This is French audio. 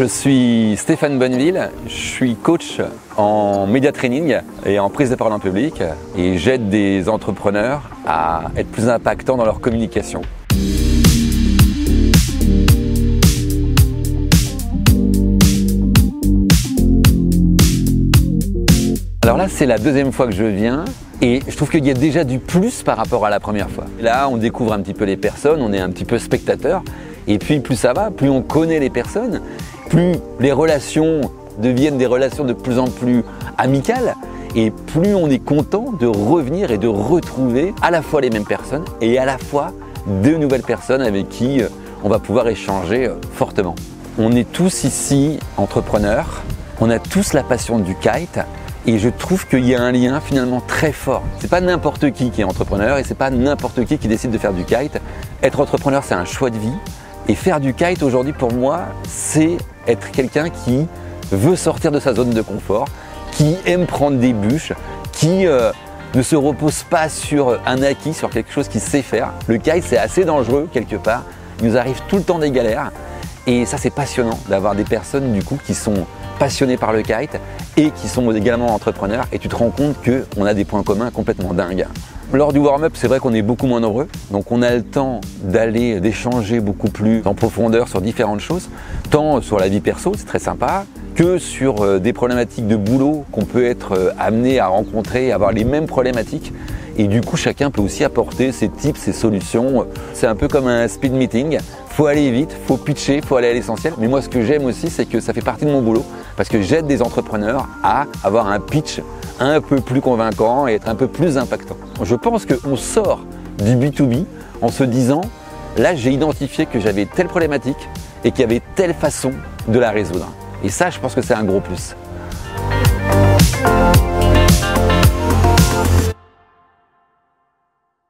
je suis Stéphane Bonneville, je suis coach en média training et en prise de parole en public et j'aide des entrepreneurs à être plus impactants dans leur communication. Alors là, c'est la deuxième fois que je viens et je trouve qu'il y a déjà du plus par rapport à la première fois. Là, on découvre un petit peu les personnes, on est un petit peu spectateur et puis plus ça va, plus on connaît les personnes, plus les relations deviennent des relations de plus en plus amicales et plus on est content de revenir et de retrouver à la fois les mêmes personnes et à la fois de nouvelles personnes avec qui on va pouvoir échanger fortement. On est tous ici entrepreneurs, on a tous la passion du kite. Et je trouve qu'il y a un lien finalement très fort. C'est pas n'importe qui est entrepreneur et c'est pas n'importe qui décide de faire du kite. Être entrepreneur, c'est un choix de vie. Et faire du kite aujourd'hui pour moi, c'est être quelqu'un qui veut sortir de sa zone de confort, qui aime prendre des bûches, qui ne se repose pas sur un acquis, sur quelque chose qu'il sait faire. Le kite, c'est assez dangereux quelque part. Il nous arrive tout le temps des galères. Et ça, c'est passionnant d'avoir des personnes du coup qui sont passionnés par le kite et qui sont également entrepreneurs et tu te rends compte qu'on a des points communs complètement dingues. Lors du warm-up, c'est vrai qu'on est beaucoup moins nombreux, donc on a le temps d'échanger beaucoup plus en profondeur sur différentes choses, tant sur la vie perso, c'est très sympa, que sur des problématiques de boulot qu'on peut être amené à rencontrer, avoir les mêmes problématiques. Et du coup, chacun peut aussi apporter ses tips, ses solutions. C'est un peu comme un speed meeting. Faut aller vite, faut pitcher, faut aller à l'essentiel. Mais moi, ce que j'aime aussi, c'est que ça fait partie de mon boulot parce que j'aide des entrepreneurs à avoir un pitch un peu plus convaincant et être un peu plus impactant. Je pense qu'on sort du B2B en se disant, là, j'ai identifié que j'avais telle problématique et qu'il y avait telle façon de la résoudre. Et ça, je pense que c'est un gros plus.